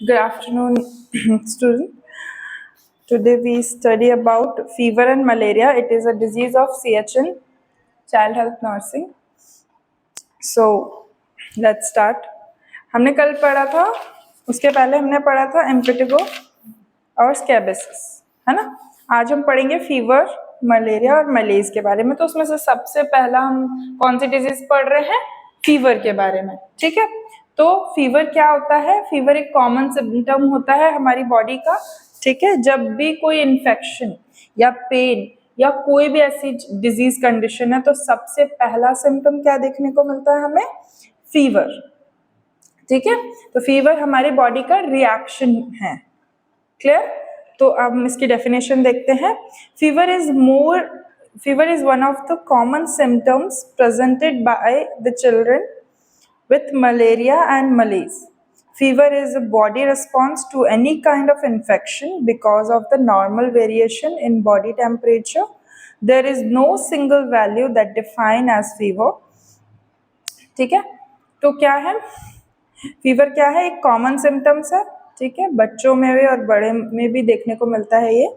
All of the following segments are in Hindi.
Good afternoon, student. Today we study about fever and malaria. It is a disease of CHN, Child Health Nursing. So let's start. हमने कल पढ़ा था, उसके पहले हमने पढ़ा था एम्पिटिगो और स्कैबिसिस, है ना। आज हम पढ़ेंगे फीवर, मलेरिया और मलेज के बारे में। तो उसमें से सबसे पहला हम कौन सी डिजीज पढ़ रहे हैं? फीवर के बारे में, ठीक है। तो फीवर क्या होता है? फीवर एक कॉमन सिम्टम होता है हमारी बॉडी का, ठीक है। जब भी कोई इन्फेक्शन या पेन या कोई भी ऐसी डिजीज कंडीशन है तो सबसे पहला सिम्टम क्या देखने को मिलता है हमें? फीवर, ठीक है। तो फीवर हमारी बॉडी का रिएक्शन है, क्लियर। तो अब हम इसकी डेफिनेशन देखते हैं। Fever is one of the common symptoms presented by the children with malaria and malaise. Fever is a body response to any kind of infection because of the normal variation in body temperature. There is no single value that define as fever. ठीक है। तो क्या है फीवर? क्या है? एक कॉमन सिम्टम्स है, ठीक है। बच्चों में भी और बड़े में भी देखने को मिलता है ये,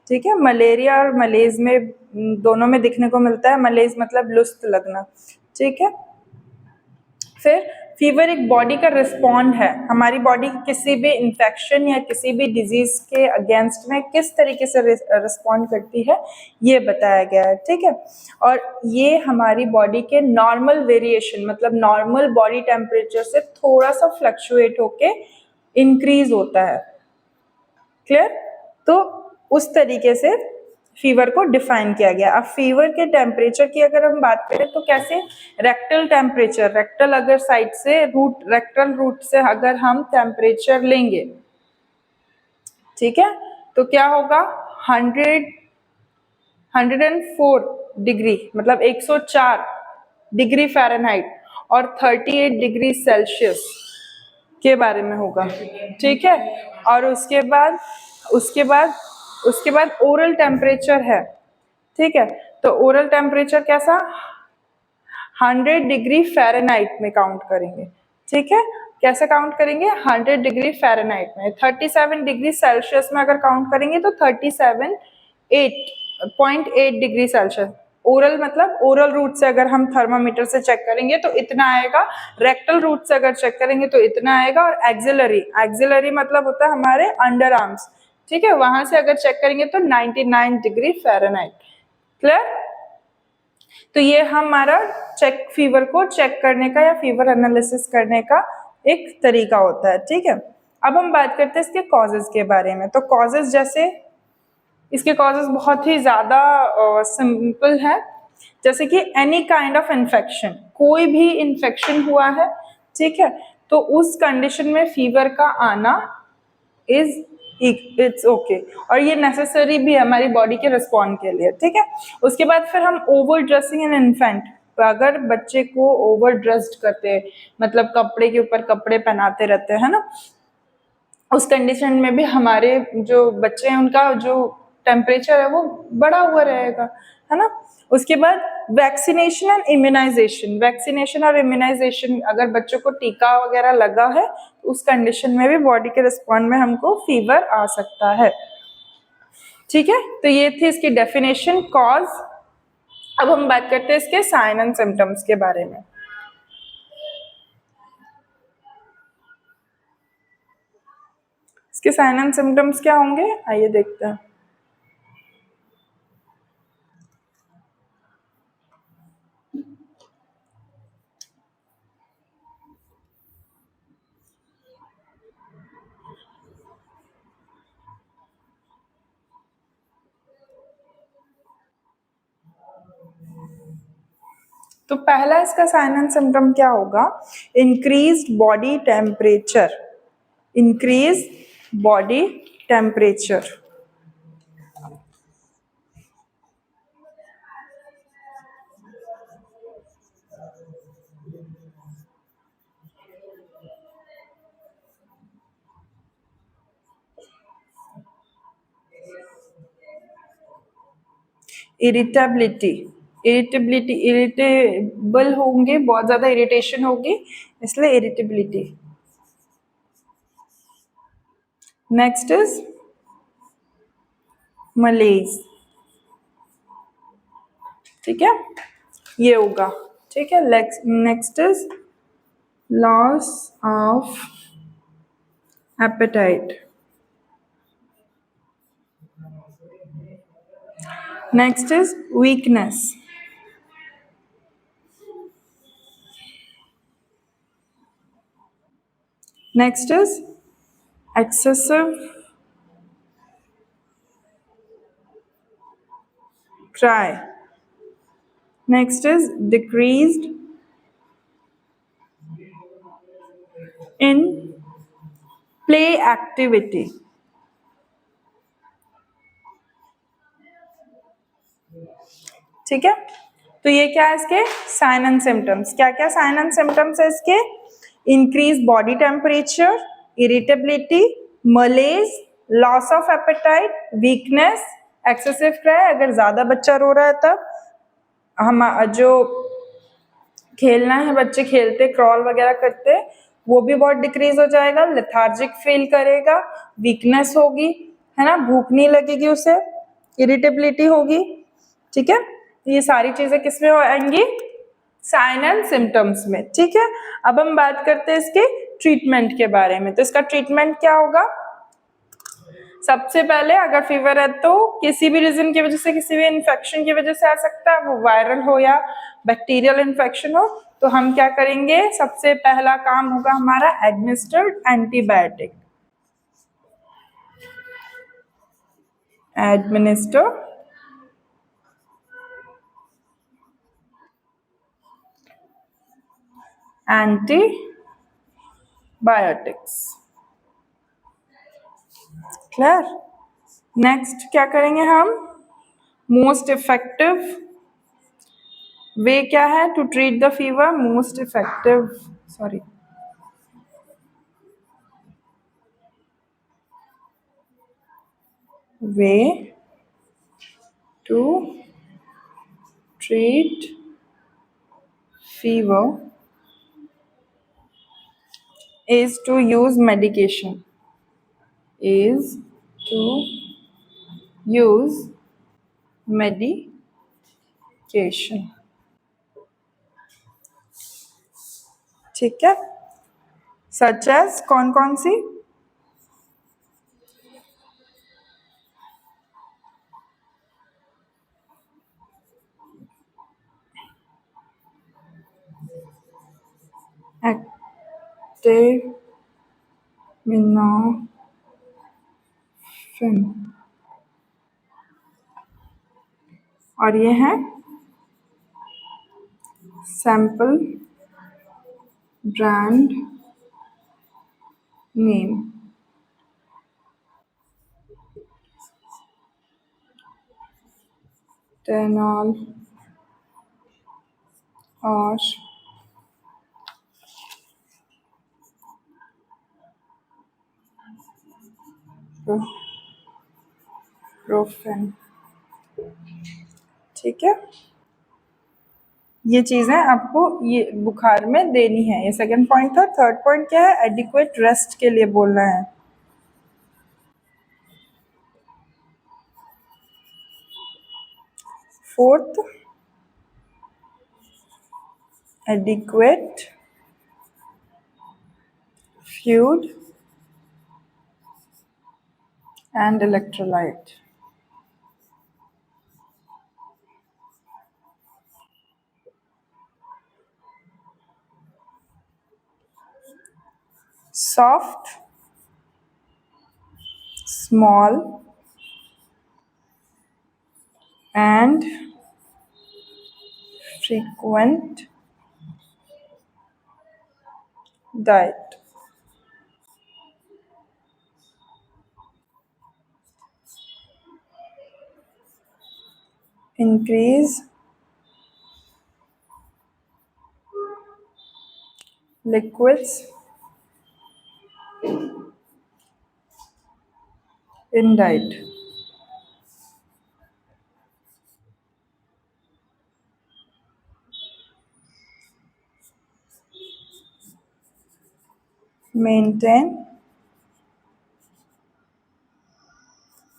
ठीक है। मलेरिया और मलेज में दोनों में देखने को मिलता है। मलेज मतलब लुस्त लगना, ठीक है। फिर फीवर एक बॉडी का रिस्पॉन्ड है। हमारी बॉडी किसी भी इन्फेक्शन या किसी भी डिजीज के अगेंस्ट में किस तरीके से रिस्पॉन्ड करती है ये बताया गया है, ठीक है। और ये हमारी बॉडी के नॉर्मल वेरिएशन मतलब नॉर्मल बॉडी टेम्परेचर से थोड़ा सा फ्लक्चुएट होके इंक्रीज होता है, क्लियर। तो उस तरीके से फीवर को डिफाइन किया गया। अब फीवर के टेम्परेचर की अगर हम बात करें तो कैसे? रेक्टल टेम्परेचर, रेक्टल अगर साइड से रेक्टल रूट से अगर हम टेम्परेचर लेंगे, ठीक है, तो क्या होगा? 104 डिग्री मतलब 104 डिग्री फ़ारेनहाइट और 38 डिग्री सेल्सियस के बारे में होगा, ठीक है। और उसके बाद ओरल टेम्परेचर है, ठीक है। तो ओरल टेम्परेचर कैसा? 100 डिग्री फ़ारेनहाइट में काउंट करेंगे, ठीक है। कैसे काउंट करेंगे? 100 डिग्री फ़ारेनहाइट में। 37 डिग्री सेल्सियस में अगर काउंट करेंगे तो 37.8 डिग्री सेल्सियस। ओरल मतलब ओरल रूट से अगर हम थर्मामीटर से चेक करेंगे तो इतना आएगा, रेक्टल रूट से अगर चेक करेंगे तो इतना आएगा, और एक्सिलरी मतलब होता है हमारे अंडर आर्म्स, ठीक है, वहां से अगर चेक करेंगे तो 99 डिग्री फ़ारेनहाइट, क्लियर। तो ये हमारा फीवर को चेक करने का या फीवर एनालिसिस करने का एक तरीका होता है, ठीक है। अब हम बात करते हैं इसके कॉजेज के बारे में। तो कॉजेज जैसे इसके कॉजेज बहुत ही ज़्यादा सिंपल है, जैसे कि एनी काइंड ऑफ इन्फेक्शन, कोई भी इन्फेक्शन हुआ है, ठीक है, तो उस कंडीशन में फीवर का आना इट्स ओके, और ये नेसेसरी भी है हमारी बॉडी के रिस्पॉन्ड के लिए, ठीक है। उसके बाद फिर हम ओवर ड्रेसिंग एन इन्फेंट, अगर बच्चे को ओवर ड्रेस्ड करते मतलब कपड़े के ऊपर कपड़े पहनाते रहते हैं ना, उस कंडीशन में भी हमारे जो बच्चे हैं उनका जो टेम्परेचर है वो बढ़ा हुआ रहेगा, है ना। उसके बाद वैक्सीनेशन एंड इम्यूनाइजेशन, वैक्सीनेशन और इम्यूनाइजेशन, अगर बच्चों को टीका वगैरह लगा है तो उस कंडीशन में भी बॉडी के रिस्पॉन्ड में हमको फीवर आ सकता है, ठीक है। तो ये थी इसकी डेफिनेशन, कॉज। अब हम बात करते हैं इसके साइन एंड सिम्टम्स के बारे में। इसके साइन एंड सिम्टम्स क्या होंगे, आइए देखते हैं। तो पहला इसका साइन एंड सिम्टम क्या होगा? Increased body temperature, increase body temperature, irritable होंगे, बहुत ज्यादा इरिटेशन होगी, इसलिए इरिटेबिलिटी। नेक्स्ट इज मलेज, ठीक है, ये होगा, ठीक है। Next is loss of appetite, next is weakness, next is excessive cry, next is decreased in play activity, ठीक है। तो ये क्या है इसके साइन एंड सिम्टम्स, क्या क्या साइन एंड सिम्टम्स है इसके, increase body temperature, irritability, मलेज, loss of appetite, weakness, excessive cry, अगर ज्यादा बच्चा रो रहा है तब हम जो खेलना है, बच्चे खेलते क्रॉल वगैरह करते, वो भी बहुत डिक्रीज हो जाएगा, लेथार्जिक फील करेगा, वीकनेस होगी, है ना, भूख नहीं लगेगी उसे, इरिटेबिलिटी होगी, ठीक है। ये सारी चीजें किसमें आएंगी, साइन एंड सिम्टम्स में, ठीक है। अब हम बात करते हैं इसके ट्रीटमेंट के बारे में। तो इसका ट्रीटमेंट क्या होगा, सबसे पहले अगर फीवर है तो किसी भी रीजन की वजह से, किसी भी इन्फेक्शन की वजह से आ सकता है, वो वायरल हो या बैक्टीरियल इन्फेक्शन हो, तो हम क्या करेंगे, सबसे पहला काम होगा हमारा administered antibiotic, administer antibiotics, clear. Next क्या करेंगे हम, मोस्ट इफेक्टिव वे क्या है to treat the fever, most effective way to treat fever is to use medication, is to use medication, ठीक है। सच एज कौन कौन सी, एक्टेमिनोफेन, और ये है सैंपल ब्रांड नेम, टेनॉल और प्रोफेन, ठीक है। ये चीजें आपको ये बुखार में देनी है, ये सेकंड पॉइंट था। थर्ड पॉइंट क्या है, एडिक्वेट रेस्ट के लिए बोलना है, fourth adequate fluid and electrolyte, soft, small and frequent diet, increase liquids in diet, maintain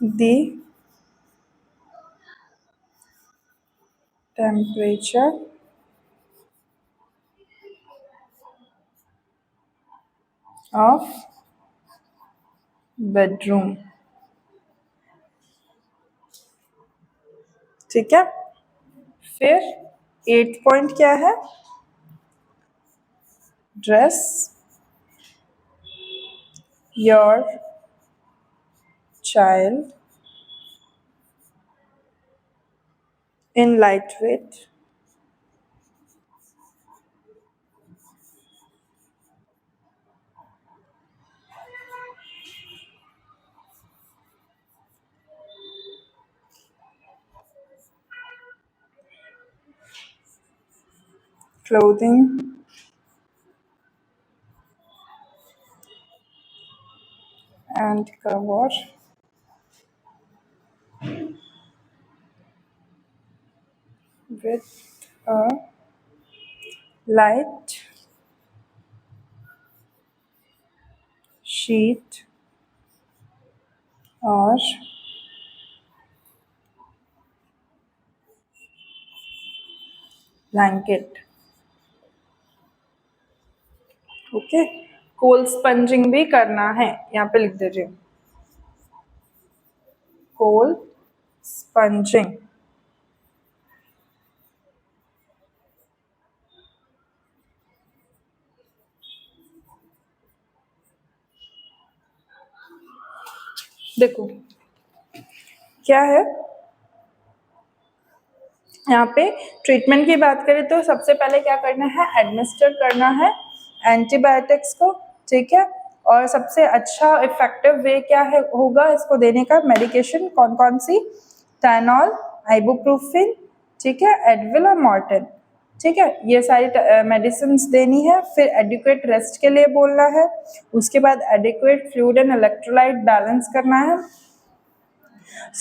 the temperature of bedroom. ठीक है, फिर 8th पॉइंट क्या है? Dress your child in lightweight clothing and cover with a light sheet or blanket. Okay, cold sponging भी करना है, यहाँ पे लिख दीजिए कोल स्पंजिंग. देखो क्या है यहाँ पे, ट्रीटमेंट की बात करें तो सबसे पहले क्या करना है, एडमिनिस्टर करना है एंटीबायोटिक्स को. ठीक है, और सबसे अच्छा इफेक्टिव वे क्या है होगा इसको देने का, मेडिकेशन कौन कौन सी, टैनॉल, आइबुप्रोफिन, ठीक है, एडविल और मॉर्टिन. ठीक है, ये सारी मेडिसिन देनी है. फिर एडिक्वेट रेस्ट के लिए बोलना है. उसके बाद adequate fluid and electrolyte balance करना है.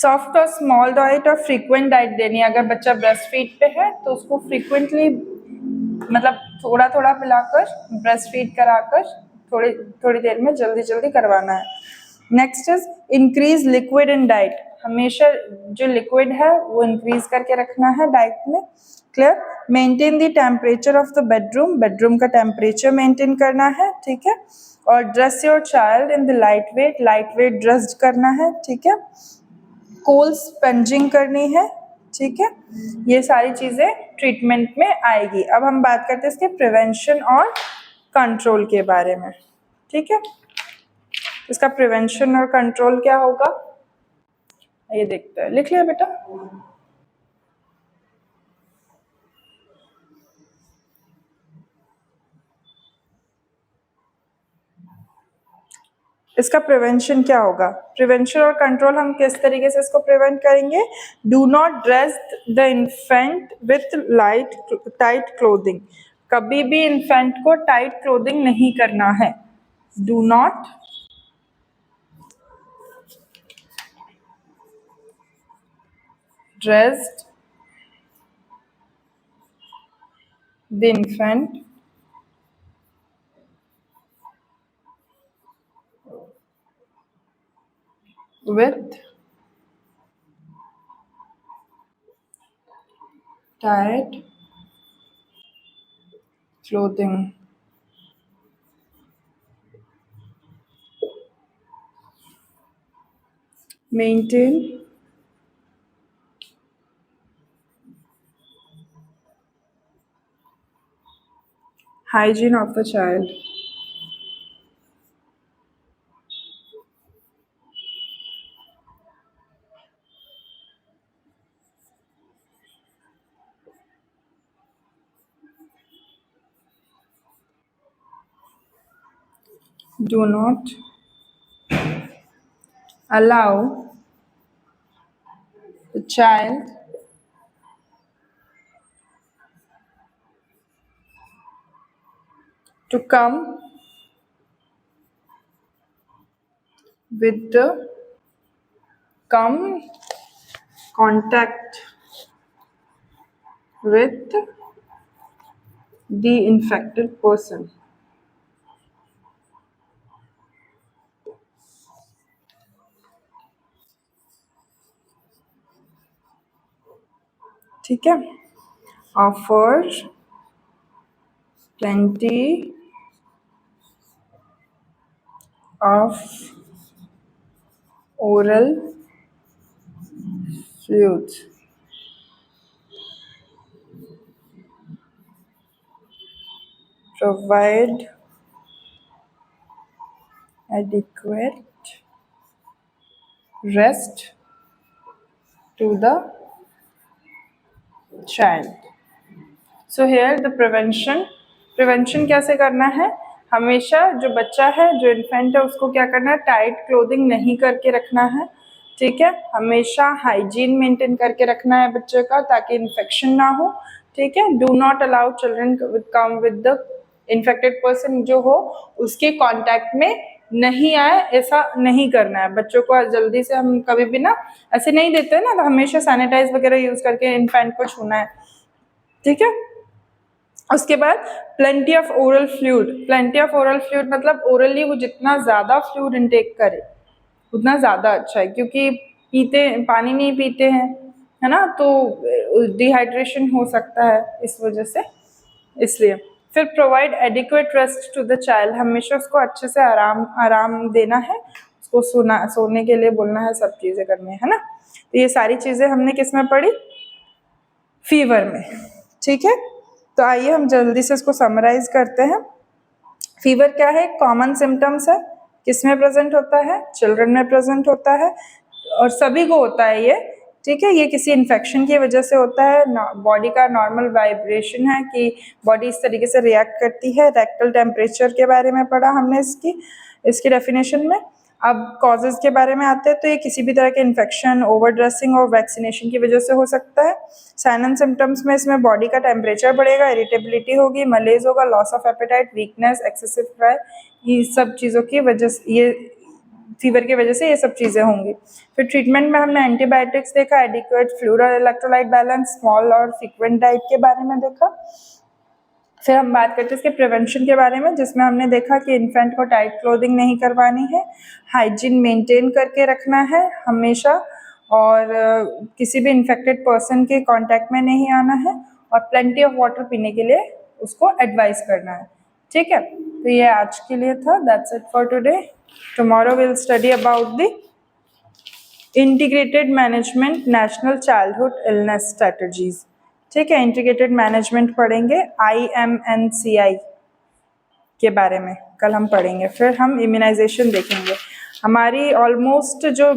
सॉफ्ट और स्मॉल डाइट और फ्रीक्वेंट डाइट देनी है. अगर बच्चा ब्रेस्ट फीड पे है तो उसको फ्रीक्वेंटली मतलब थोड़ा थोड़ा पिलाकर ब्रेस्ट फीड कराकर थोड़ी थोड़ी देर में जल्दी जल्दी करवाना है. Next is increase liquid in diet. हमेशा जो लिक्विड है वो इंक्रीज करके रखना है डाइट में. Clear. Maintain the temperature of the bedroom. Bedroom का टेम्परेचर मेंटेन करना है. ठीक है, और dress your child in the light weight dressed करना है. ठीक है, कोल स्पंजिंग करनी है. ठीक है, ये सारी चीजें ट्रीटमेंट में आएगी. अब हम बात करते हैं इसके प्रिवेंशन और कंट्रोल के बारे में. ठीक है, इसका प्रिवेंशन और कंट्रोल क्या होगा ये देखते हैं. लिख लिया बेटा? इसका प्रिवेंशन क्या होगा? प्रिवेंशन और कंट्रोल हम किस तरीके से इसको प्रिवेंट करेंगे? Do not dress the infant with tight clothing. कभी भी इन्फेंट को टाइट क्लोथिंग नहीं करना है. Do not dress the infant with tight clothing. Maintain hygiene of the child. Do not allow the child to come with the come contact with the infected person. ठीक है, offer plenty of oral fluids, provide adequate rest to the child. So here the prevention कैसे करना है, हमेशा जो बच्चा है, जो इन्फेंट है, उसको क्या करना है, टाइट क्लोथिंग नहीं करके रखना है, ठीक है, हमेशा हाइजीन मेंटेन करके रखना है बच्चे का, ताकि इन्फेक्शन ना हो, ठीक है। Do not allow children come with the infected person, जो हो उसके कांटेक्ट में नहीं आए, ऐसा नहीं करना है। बच्चों को जल्दी से हम कभी भी ना ऐसे नहीं देते हैं ना, तो हमेशा सैनिटाइज वगैरह यूज करके इन्फेंट को छूना है, ठीक है। उसके बाद plenty of oral fluid, plenty of oral fluid मतलब ओरली वो जितना ज़्यादा फ्लूइड इनटेक करे उतना ज़्यादा अच्छा है, क्योंकि पानी नहीं पीते हैं, है ना, तो डिहाइड्रेशन हो सकता है इस वजह से, इसलिए। फिर provide adequate rest to the child, हमेशा उसको अच्छे से आराम देना है, उसको सोने के लिए बोलना है, सब चीज़ें करनी है ना। तो ये सारी चीज़ें हमने किस में पढ़ी, फीवर में, ठीक है। तो आइए हम जल्दी से इसको समराइज करते हैं। फीवर क्या है, कॉमन सिम्टम्स है, किसमें प्रेजेंट होता है, चिल्ड्रन में प्रेजेंट होता है, और सभी को होता है ये, ठीक है। ये किसी इन्फेक्शन की वजह से होता है, बॉडी का नॉर्मल वाइब्रेशन है कि बॉडी इस तरीके से रिएक्ट करती है। रेक्टल टेम्परेचर के बारे में पढ़ा हमने इसकी डेफिनेशन में। अब कॉजेज के बारे में आते हैं, तो ये किसी भी तरह के इन्फेक्शन, ओवर ड्रेसिंग और वैक्सीनेशन की वजह से हो सकता है। साइन एंड सिम्टम्स में इसमें बॉडी का टेम्परेचर बढ़ेगा, इरिटेबिलिटी होगी, मलेज होगा, loss of appetite, weakness, excessive cry, ये सब चीज़ों की वजह से, ये फीवर की वजह से ये सब चीज़ें होंगी। फिर ट्रीटमेंट में हमने एंटीबायोटिक्स देखा, एडिक्वेट फ्लूइड और इलेक्ट्रोलाइट बैलेंस, स्मॉल और फ्रीक्वेंट डाइट के बारे में देखा। फिर हम बात करते हैं इसके प्रिवेंशन के बारे में, जिसमें हमने देखा कि इन्फेंट को टाइट क्लोथिंग नहीं करवानी है, हाइजीन मेंटेन करके रखना है हमेशा, और किसी भी इन्फेक्टेड पर्सन के कांटेक्ट में नहीं आना है, और प्लेंटी ऑफ वाटर पीने के लिए उसको एडवाइस करना है, ठीक है। तो ये आज के लिए था, that's it for today. Tomorrow will study about the integrated management national childhood illness strategies, ठीक है। इंटीग्रेटेड मैनेजमेंट पढ़ेंगे, IMNCI के बारे में कल हम पढ़ेंगे। फिर हम इम्यूनाइजेशन देखेंगे। हमारी ऑलमोस्ट जो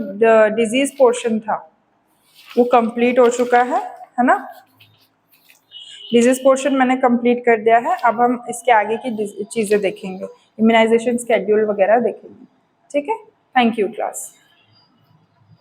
डिजीज पोर्शन था वो कंप्लीट हो चुका है ना। डिजीज पोर्शन मैंने कंप्लीट कर दिया है। अब हम इसके आगे की चीज़ें देखेंगे, इम्यूनाइजेशन स्केड्यूल वगैरह देखेंगे, ठीक है। Thank you class.